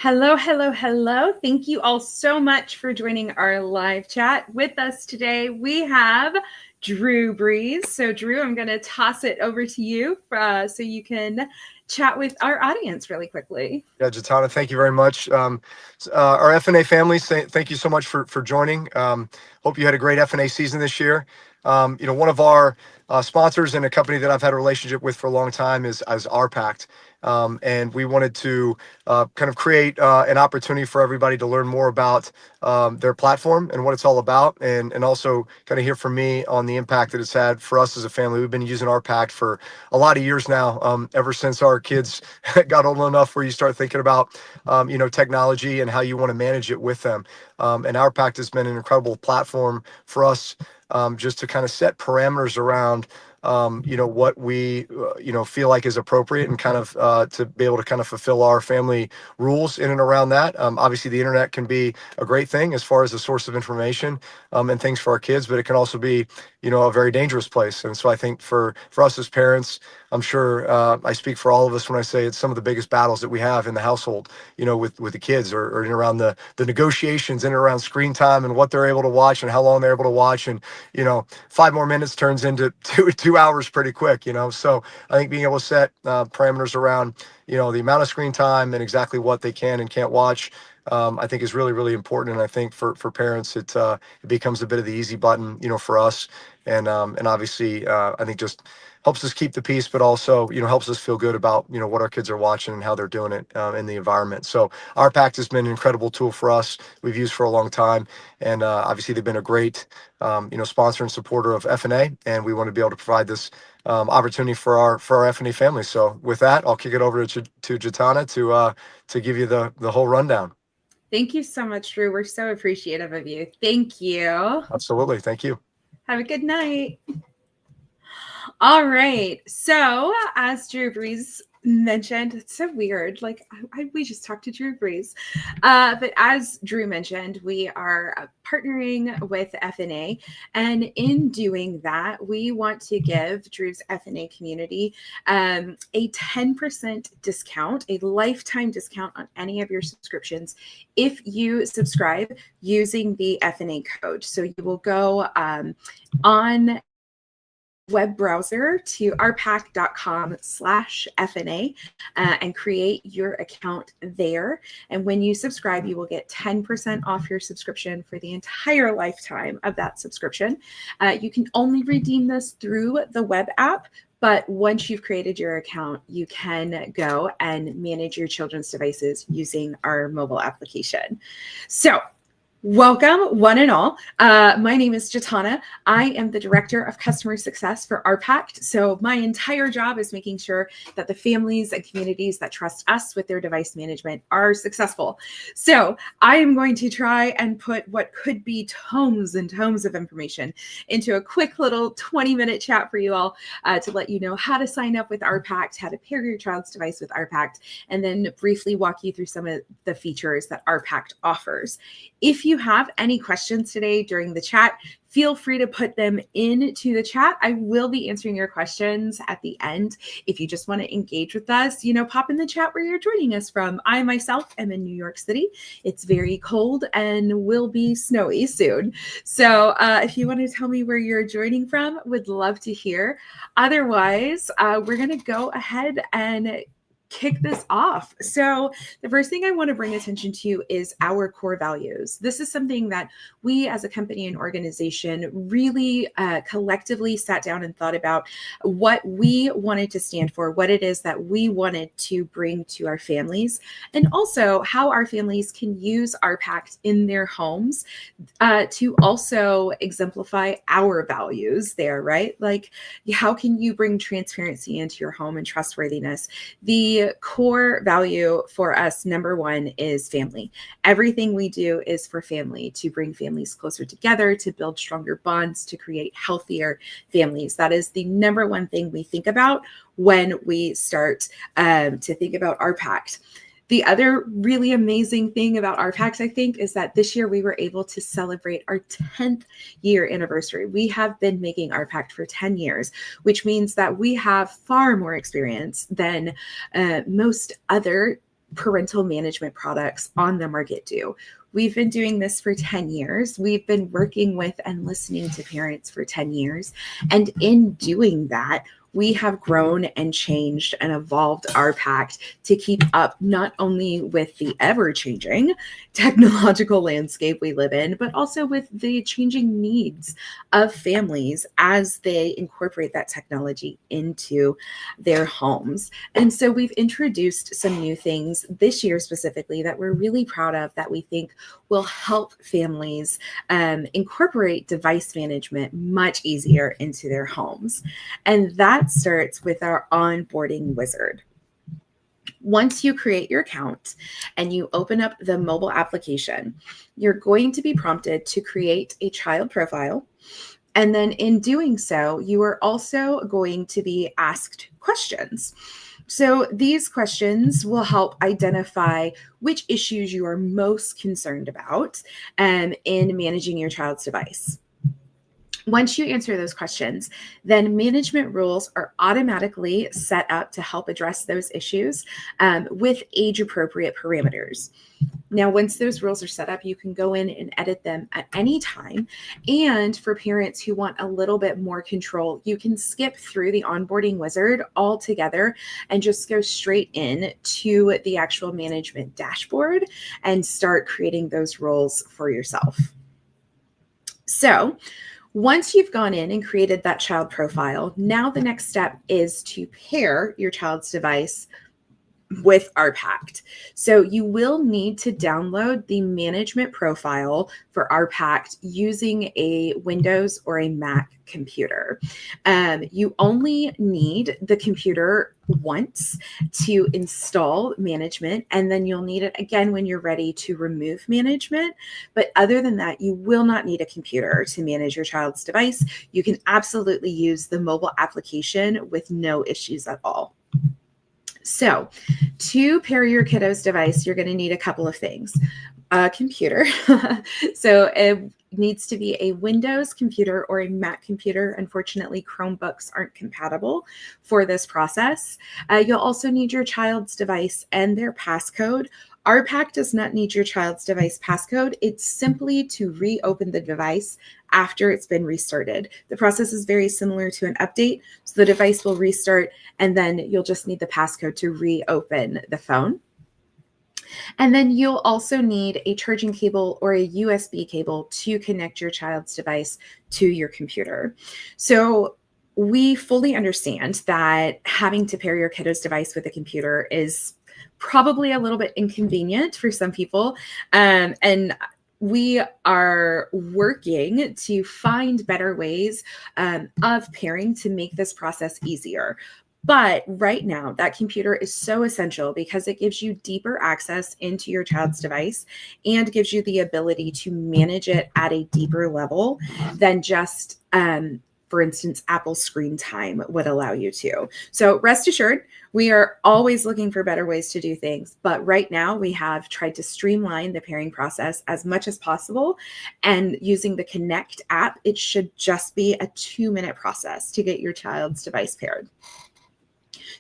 Hello, hello, hello. Thank you all so much for joining our live chat. With us today, we have Brees. So, Drew, I'm going to toss it over to you so you can chat with our audience really quickly. Yeah, Jatana, thank you very much. Our FNA families, thank you so much for joining. Hope you had a great FNA season this year. One of our sponsors and a company that I've had a relationship with for a long time is OurPact. And we wanted to kind of create an opportunity for everybody to learn more about their platform and what it's all about, and also kind of hear from me on the impact that it's had for us as a family. We've been using OurPact for a lot of years now, ever since our kids got old enough where you start thinking about technology and how you want to manage it with them. And OurPact has been an incredible platform for us, just to kind of set parameters around what we feel like is appropriate, and kind of to be able to kind of fulfill our family rules in and around that. Obviously the internet can be a great thing as far as a source of information and things for our kids, but it can also be a very dangerous place. And so I think for us as parents, I'm sure I speak for all of us when I say it's some of the biggest battles that we have in the household, with the kids, or in around the negotiations in and around screen time and what they're able to watch and how long they're able to watch. And 5 more minutes turns into 2 hours pretty quick. So I think being able to set parameters around the amount of screen time and exactly what they can and can't watch, I think is really, really important. And I think for parents, it becomes a bit of the easy button, for us. And obviously, I think just helps us keep the peace, but also, helps us feel good about, what our kids are watching and how they're doing it in the environment. So OurPact has been an incredible tool for us. We've used for a long time. And obviously they've been a great, sponsor and supporter of FNA. And we want to be able to provide this opportunity for our FNA family. So with that, I'll kick it over to Jatana to give you the whole rundown. Thank you so much, Drew. We're so appreciative of you. Thank you. Absolutely. Thank you. Have a good night. All right. So, as Drew Brees mentioned, it's so weird. Like, we just talked to Drew Brees. But as Drew mentioned, we are partnering with FNA. And in doing that, we want to give Drew's FNA community a 10% discount, a lifetime discount on any of your subscriptions if you subscribe using the FNA code. So you will go on web browser to ourpact.com/FNA and create your account there. And when you subscribe, you will get 10% off your subscription for the entire lifetime of that subscription. You can only redeem this through the web app. But once you've created your account, you can go and manage your children's devices using our mobile application. So, welcome, one and all. My name is Jatana. I am the Director of Customer Success for OurPact. So my entire job is making sure that the families and communities that trust us with their device management are successful. So I am going to try and put what could be tomes and tomes of information into a quick little 20-minute chat for you all to let you know how to sign up with OurPact, how to pair your child's device with OurPact, and then briefly walk you through some of the features that OurPact offers. If you have any questions today during the chat, feel free to put them into the chat. I will be answering your questions at the end. If you just want to engage with us, pop in the chat where you're joining us from. I myself am in New York City. It's very cold and will be snowy soon. So if you want to tell me where you're joining from, would love to hear. Otherwise, we're going to go ahead and kick this off. So the first thing I want to bring attention to is our core values. This is something that we as a company and organization really collectively sat down and thought about what we wanted to stand for, what it is that we wanted to bring to our families, and also how our families can use OurPact in their homes to also exemplify our values there, right? Like, how can you bring transparency into your home and trustworthiness? The core value for us, number one, is family. Everything we do is for family, to bring families closer together, to build stronger bonds, to create healthier families. That is the number one thing we think about when we start to think about OurPact. The other really amazing thing about OurPact, I think, is that this year we were able to celebrate our 10th year anniversary. We have been making OurPact for 10 years, which means that we have far more experience than most other parental management products on the market do. We've been doing this for 10 years. We've been working with and listening to parents for 10 years. And in doing that, we have grown and changed and evolved OurPact to keep up not only with the ever-changing technological landscape we live in, but also with the changing needs of families as they incorporate that technology into their homes. And so we've introduced some new things this year specifically that we're really proud of, that we think will help families incorporate device management much easier into their homes. And that starts with our onboarding wizard. Once you create your account and you open up the mobile application, you're going to be prompted to create a child profile. And then in doing so, you are also going to be asked questions. So these questions will help identify which issues you are most concerned about in managing your child's device. Once you answer those questions, then management rules are automatically set up to help address those issues with age-appropriate parameters. Now, once those rules are set up, you can go in and edit them at any time. And for parents who want a little bit more control, you can skip through the onboarding wizard altogether and just go straight in to the actual management dashboard and start creating those rules for yourself. So, once you've gone in and created that child profile, now the next step is to pair your child's device with OurPact. So you will need to download the management profile for OurPact using a Windows or a Mac computer. You only need the computer once to install management, and then you'll need it again when you're ready to remove management. But other than that, you will not need a computer to manage your child's device. You can absolutely use the mobile application with no issues at all. So to pair your kiddo's device, you're going to need a couple of things. A computer. So it needs to be a Windows computer or a Mac computer. Unfortunately, Chromebooks aren't compatible for this process. You'll also need your child's device and their passcode. OurPact does not need your child's device passcode. It's simply to reopen the device after it's been restarted. The process is very similar to an update. So the device will restart, and then you'll just need the passcode to reopen the phone. And then you'll also need a charging cable or a USB cable to connect your child's device to your computer. So we fully understand that having to pair your kiddo's device with a computer is probably a little bit inconvenient for some people. And we are working to find better ways of pairing to make this process easier. But right now, that computer is so essential because it gives you deeper access into your child's device and gives you the ability to manage it at a deeper level than just, for instance, Apple Screen Time would allow you to. So rest assured, we are always looking for better ways to do things. But right now, we have tried to streamline the pairing process as much as possible. And using the Connect app, it should just be a 2-minute process to get your child's device paired.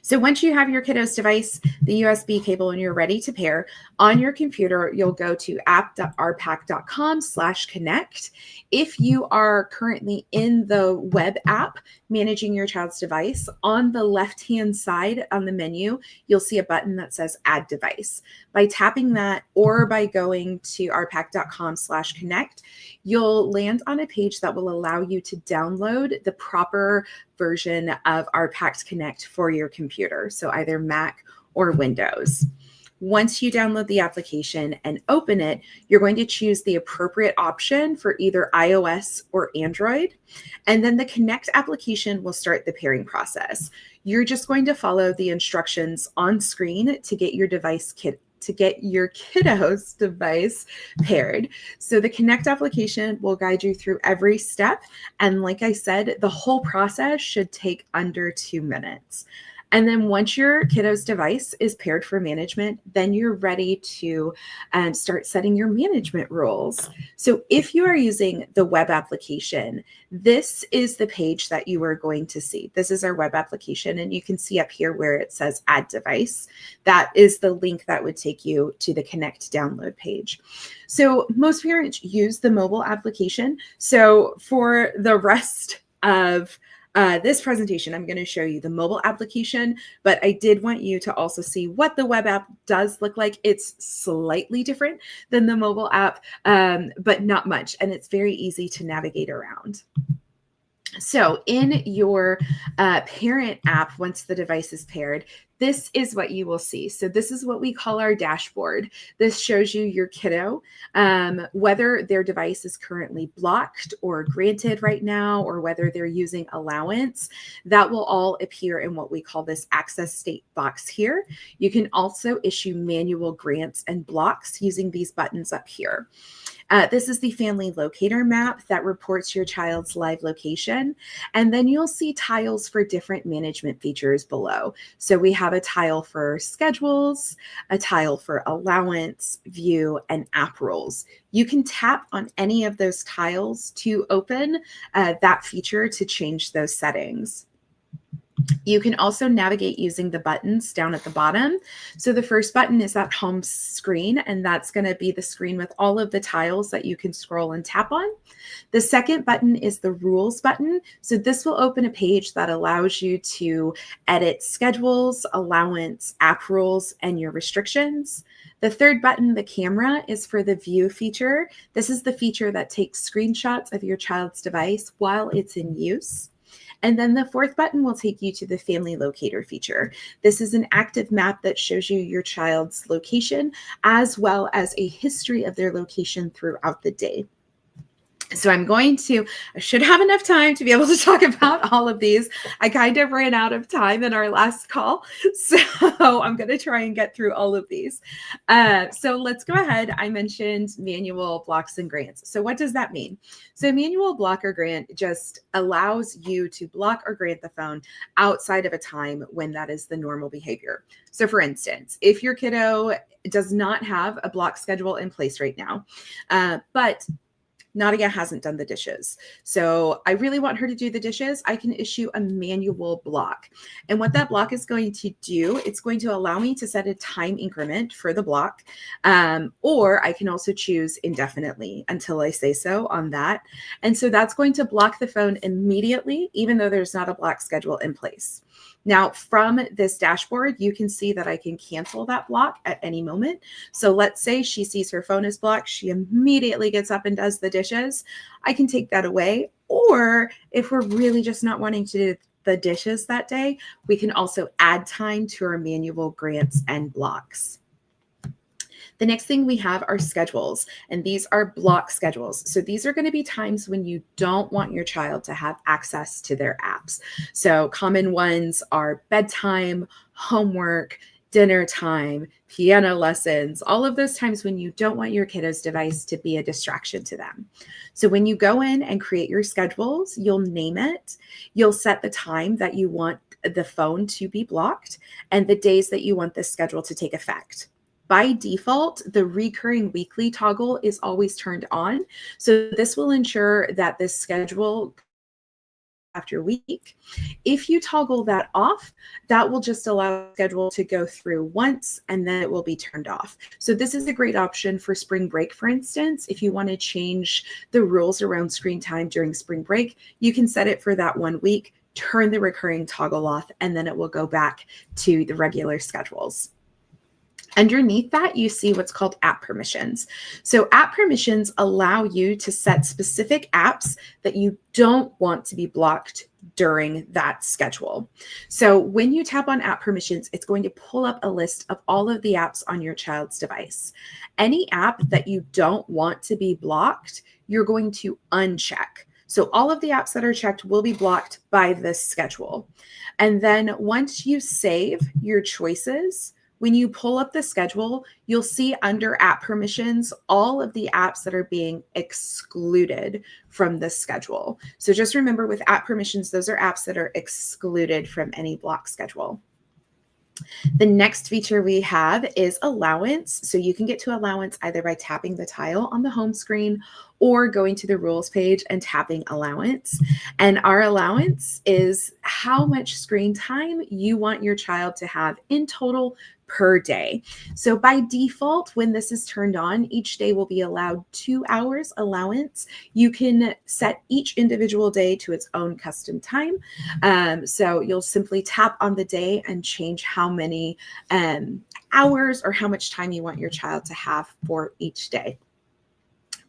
So once you have your kiddo's device, the USB cable, and you're ready to pair, on your computer, you'll go to app.ourpact.com/connect. If you are currently in the web app managing your child's device, on the left-hand side on the menu, you'll see a button that says Add Device. By tapping that or by going to ourpact.com/connect, you'll land on a page that will allow you to download the proper version of OurPact Connect for your computer, so either Mac or Windows. Once you download the application and open it, you're going to choose the appropriate option for either iOS or Android, and then the Connect application will start the pairing process. You're just going to follow the instructions on screen to get your kiddo's device paired. So the Connect application will guide you through every step. And like I said, the whole process should take under 2 minutes. And then once your kiddo's device is paired for management, then you're ready to start setting your management rules. So if you are using the web application, this is the page that you are going to see. This is our web application, and you can see up here where it says add device. That is the link that would take you to the Connect download page. So most parents use the mobile application. So for the rest of this presentation, I'm going to show you the mobile application, but I did want you to also see what the web app does look like. It's slightly different than the mobile app, but not much, and it's very easy to navigate around. So in your parent app, once the device is paired, this is what you will see. So this is what we call our dashboard. This shows you your kiddo, whether their device is currently blocked or granted right now, or whether they're using allowance. That will all appear in what we call this access state box here. You can also issue manual grants and blocks using these buttons up here. This is the family locator map that reports your child's live location. And then you'll see tiles for different management features below. So we have a tile for schedules, a tile for allowance, view, and app roles. You can tap on any of those tiles to open that feature to change those settings. You can also navigate using the buttons down at the bottom. So the first button is that home screen, and that's going to be the screen with all of the tiles that you can scroll and tap on. The second button is the rules button. So this will open a page that allows you to edit schedules, allowance, app rules, and your restrictions. The third button, the camera, is for the view feature. This is the feature that takes screenshots of your child's device while it's in use. And then the fourth button will take you to the family locator feature. This is an active map that shows you your child's location, as well as a history of their location throughout the day. So I should have enough time to be able to talk about all of these. I kind of ran out of time in our last call, so I'm going to try and get through all of these. So let's go ahead. I mentioned manual blocks and grants. So what does that mean? So manual block or grant just allows you to block or grant the phone outside of a time when that is the normal behavior. So for instance, if your kiddo does not have a block schedule in place right now, but Nadia hasn't done the dishes, so I really want her to do the dishes, I can issue a manual block. And what that block is going to do, it's going to allow me to set a time increment for the block, or I can also choose indefinitely until I say so on that. And so that's going to block the phone immediately, even though there's not a block schedule in place. Now, from this dashboard, you can see that I can cancel that block at any moment. So let's say she sees her phone is blocked. She immediately gets up and does the dishes. I can take that away. Or if we're really just not wanting to do the dishes that day, we can also add time to our manual grants and blocks. The next thing we have are schedules, and these are block schedules. So these are going to be times when you don't want your child to have access to their apps. So common ones are bedtime, homework, dinner time, piano lessons, all of those times when you don't want your kiddo's device to be a distraction to them. So when you go in and create your schedules, you'll name it, you'll set the time that you want the phone to be blocked and the days that you want this schedule to take effect. By default, the recurring weekly toggle is always turned on. So this will ensure that this schedule after week. If you toggle that off, that will just allow the schedule to go through once and then it will be turned off. So this is a great option for spring break, for instance. If you want to change the rules around screen time during spring break, you can set it for that 1 week, turn the recurring toggle off, and then it will go back to the regular schedules. Underneath that, you see what's called app permissions. So app permissions allow you to set specific apps that you don't want to be blocked during that schedule. So when you tap on app permissions, it's going to pull up a list of all of the apps on your child's device. Any app that you don't want to be blocked, you're going to uncheck. So all of the apps that are checked will be blocked by this schedule. And then once you save your choices, when you pull up the schedule, you'll see under app permissions, all of the apps that are being excluded from the schedule. So just remember with app permissions, those are apps that are excluded from any block schedule. The next feature we have is allowance. So you can get to allowance either by tapping the tile on the home screen or going to the rules page and tapping allowance. And our allowance is how much screen time you want your child to have in total per day. So by default, when this is turned on, each day will be allowed 2 hours allowance. You can set each individual day to its own custom time. So you'll simply tap on the day and change how many hours or how much time you want your child to have for each day.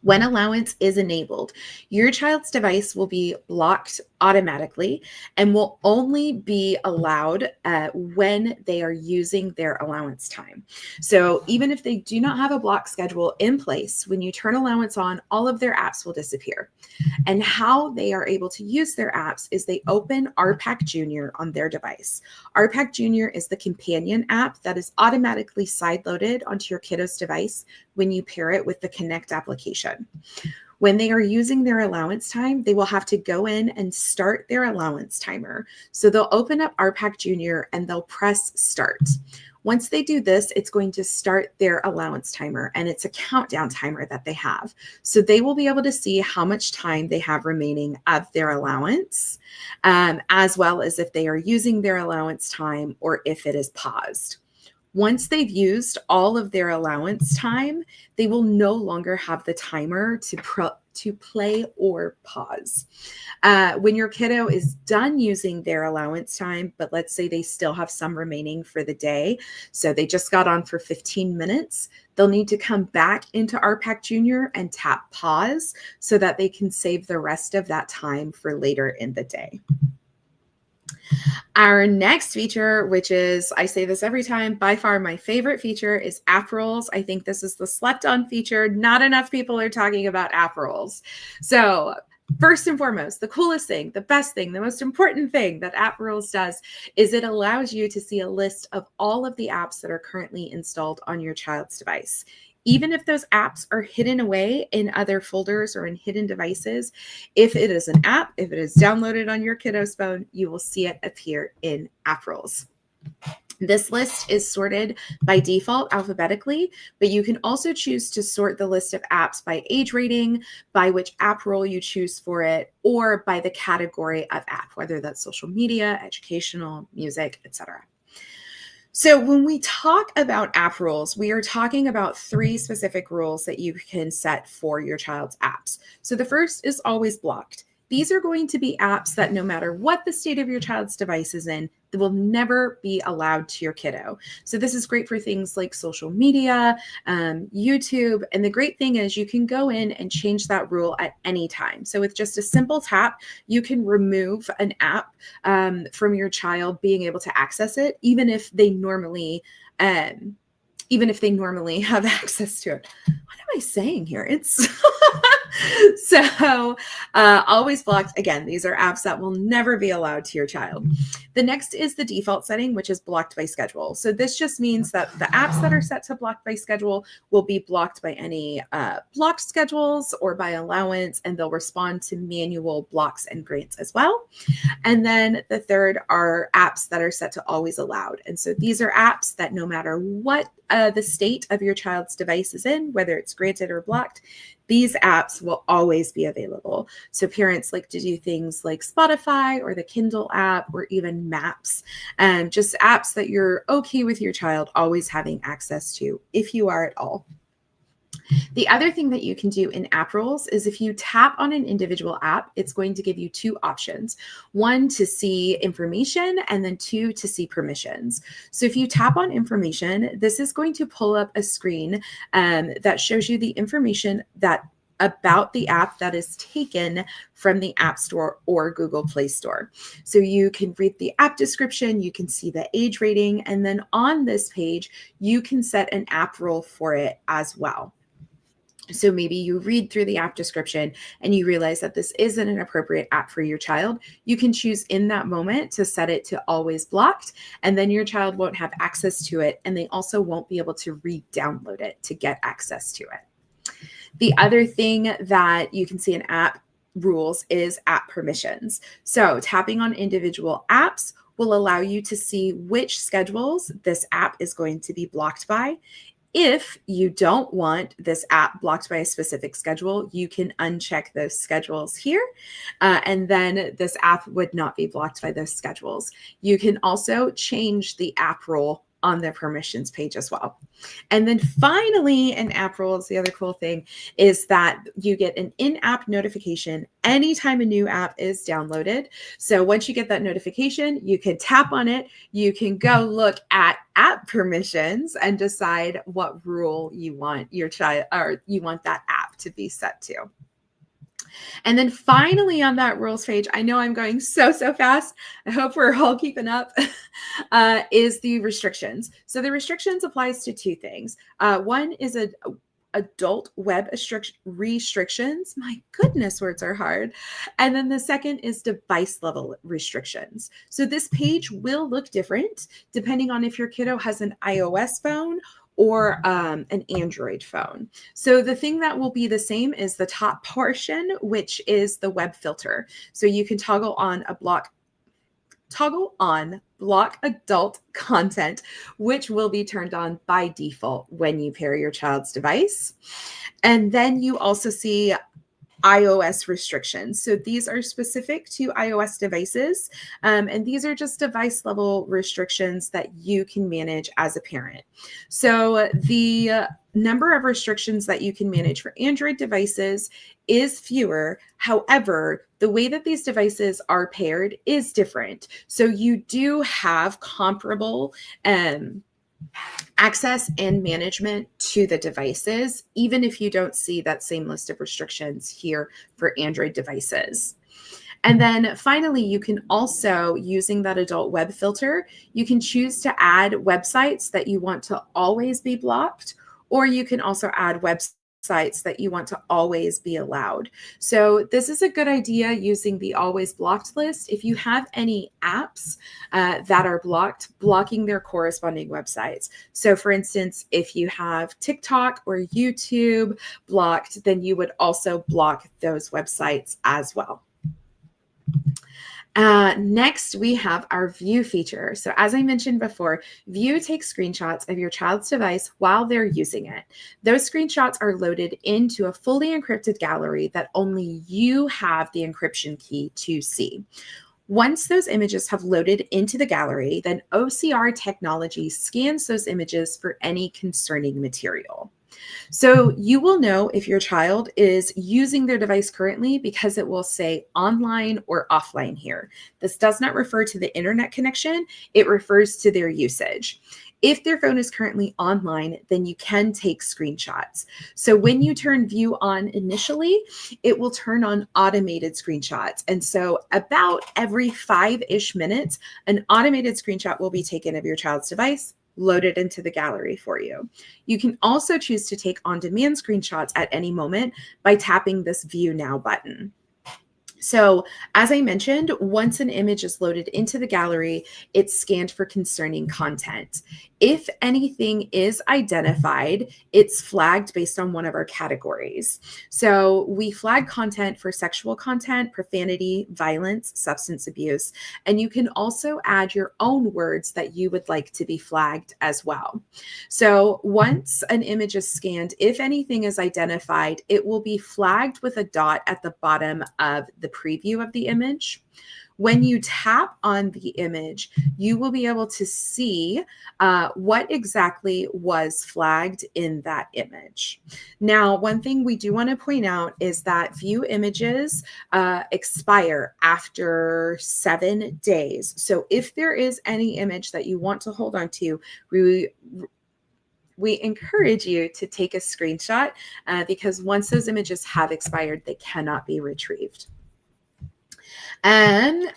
When allowance is enabled, your child's device will be blocked automatically and will only be allowed when they are using their allowance time. So even if they do not have a block schedule in place, when you turn allowance on, all of their apps will disappear. And how they are able to use their apps is they open OurPact Junior on their device. OurPact Junior is the companion app that is automatically sideloaded onto your kiddo's device when you pair it with the Connect application. When they are using their allowance time, they will have to go in and start their allowance timer. So they'll open up OurPact Junior and they'll press start. Once they do this, it's going to start their allowance timer, and it's a countdown timer that they have. So they will be able to see how much time they have remaining of their allowance, as well as if they are using their allowance time or if it is paused. Once they've used all of their allowance time, they will no longer have the timer to play or pause. When your kiddo is done using their allowance time, but let's say they still have some remaining for the day, so they just got on for 15 minutes, they'll need to come back into OurPact Junior and tap pause so that they can save the rest of that time for later in the day. Our next feature, which is, I say this every time, by far my favorite feature, is app rules. I think this is the slept on feature. Not enough people are talking about app rules. So first and foremost, the coolest thing, the best thing, the most important thing that app rules does is it allows you to see a list of all of the apps that are currently installed on your child's device. Even if those apps are hidden away in other folders or in hidden devices, if it is an app, if it is downloaded on your kiddo's phone, you will see it appear in app rules. This list is sorted by default alphabetically, but you can also choose to sort the list of apps by age rating, by which app role you choose for it, or by the category of app, whether that's social media, educational, music, etc. So when we talk about app rules, we are talking about 3 specific rules that you can set for your child's apps. So the first is always blocked. These are going to be apps that no matter what the state of your child's device is in, they will never be allowed to your kiddo. So this is great for things like social media, YouTube. And the great thing is you can go in and change that rule at any time. So with just a simple tap, you can remove an app from your child being able to access it, even if they normally have access to it. What am I saying here? It's so always blocked. Again, these are apps that will never be allowed to your child. The next is the default setting, which is blocked by schedule. So this just means that the apps that are set to blocked by schedule will be blocked by any blocked schedules or by allowance, and they'll respond to manual blocks and grants as well. And then the third are apps that are set to always allowed. And so these are apps that no matter what the state of your child's device is in, whether it's granted or blocked, these apps will always be available. So parents like to do things like Spotify or the Kindle app or even Maps, just apps that you're okay with your child always having access to, if you are at all. The other thing that you can do in app rules is if you tap on an individual app, it's going to give you 2 options. 1, to see information, and then 2, to see permissions. So if you tap on information, this is going to pull up a screen that shows you the information about the app that is taken from the App Store or Google Play Store. So you can read the app description, you can see the age rating, and then on this page, you can set an app rule for it as well. So maybe you read through the app description and you realize that this isn't an appropriate app for your child. You can choose in that moment to set it to always blocked, and then your child won't have access to it, and they also won't be able to re-download it to get access to it. The other thing that you can see in app rules is app permissions. So tapping on individual apps will allow you to see which schedules this app is going to be blocked by. If you don't want this app blocked by a specific schedule, you can uncheck those schedules here, and then this app would not be blocked by those schedules. You can also change the app role on the permissions page as well. And then finally, in app roles, the other cool thing is that you get an in-app notification anytime a new app is downloaded. So once you get that notification, you can tap on it. You can go look at app permissions and decide what rule you want your child, or you want that app to be set to. And then finally on that rules page, I know I'm going so fast, I hope we're all keeping up, is the restrictions. So the restrictions applies to two things. One is adult web restrictions. My goodness, words are hard. And then the second is device level restrictions. So this page will look different depending on if your kiddo has an iOS phone or an Android phone. So the thing that will be the same is the top portion, which is the web filter. So you can toggle on block adult content, which will be turned on by default when you pair your child's device. And then you also see iOS restrictions. So these are specific to iOS devices. And these are just device level restrictions that you can manage as a parent. So the number of restrictions that you can manage for Android devices is fewer. However, the way that these devices are paired is different. So you do have comparable access and management to the devices, even if you don't see that same list of restrictions here for Android devices. And then finally, you can also, using that adult web filter, you can choose to add websites that you want to always be blocked, or you can also add websites that you want to always be allowed. So this is a good idea using the always blocked list. If you have any apps that are blocking their corresponding websites. So for instance, if you have TikTok or YouTube blocked, then you would also block those websites as well. Next, we have our view feature. So as I mentioned before, view takes screenshots of your child's device while they're using it. Those screenshots are loaded into a fully encrypted gallery that only you have the encryption key to see. Once those images have loaded into the gallery, then OCR technology scans those images for any concerning material. So you will know if your child is using their device currently because it will say online or offline here. This does not refer to the internet connection. It refers to their usage. If their phone is currently online, then you can take screenshots. So when you turn view on initially, it will turn on automated screenshots. And so about every 5-ish minutes, an automated screenshot will be taken of your child's device, loaded into the gallery for you. You can also choose to take on-demand screenshots at any moment by tapping this View Now button. So as I mentioned, once an image is loaded into the gallery, it's scanned for concerning content. If anything is identified, it's flagged based on one of our categories. So we flag content for sexual content, profanity, violence, substance abuse, and you can also add your own words that you would like to be flagged as well. So once an image is scanned, if anything is identified, it will be flagged with a dot at the bottom of the preview of the image. When you tap on the image, you will be able to see what exactly was flagged in that image. Now, one thing we do want to point out is that view images expire after 7 days. So if there is any image that you want to hold on to, we encourage you to take a screenshot because once those images have expired, they cannot be retrieved. And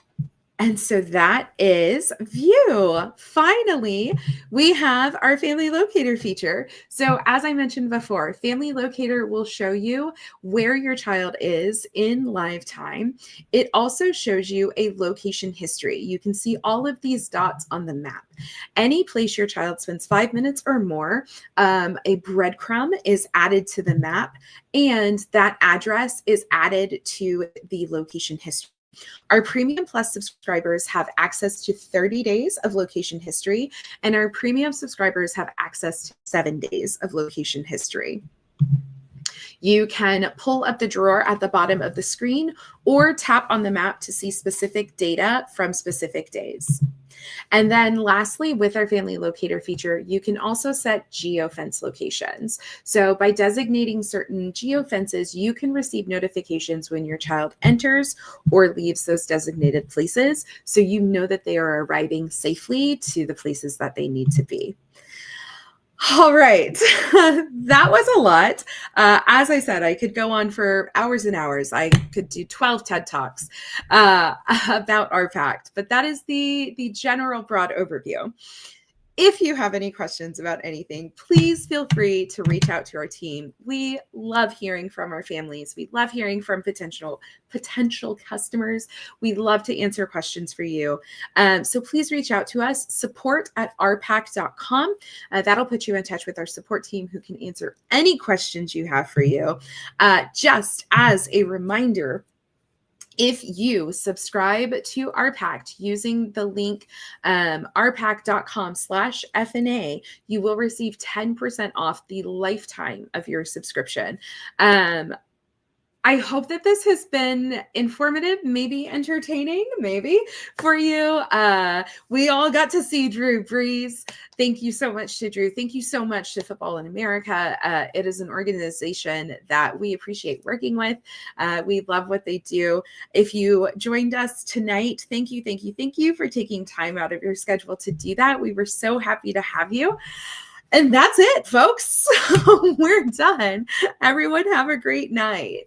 so that is view. Finally, we have our family locator feature. So as I mentioned before, family locator will show you where your child is in live time. It also shows you a location history. You can see all of these dots on the map. Any place your child spends 5 minutes or more, a breadcrumb is added to the map, and that address is added to the location history Our Premium Plus subscribers have access to 30 days of location history, and our Premium subscribers have access to 7 days of location history. You can pull up the drawer at the bottom of the screen or tap on the map to see specific data from specific days. And then lastly, with our family locator feature, you can also set geofence locations. So by designating certain geofences, you can receive notifications when your child enters or leaves those designated places, so you know that they are arriving safely to the places that they need to be. All right, that was a lot. As I said, I could go on for hours and hours. I could do 12 TED Talks about OurPact, but that is the general broad overview. If you have any questions about anything, please feel free to reach out to our team. We love hearing from our families. We love hearing from potential customers. We love to answer questions for you. So please reach out to us, support@ourpact.com. That'll put you in touch with our support team who can answer any questions you have for you. Just as a reminder, if you subscribe to OurPact using the link ourpact.com/FNA, you will receive 10% off the lifetime of your subscription. I hope that this has been informative, maybe entertaining, maybe for you. We all got to see Drew Brees. Thank you so much to Drew. Thank you so much to Football in America. It is an organization that we appreciate working with. We love what they do. If you joined us tonight, thank you for taking time out of your schedule to do that. We were so happy to have you. And that's it, folks. We're done. Everyone have a great night.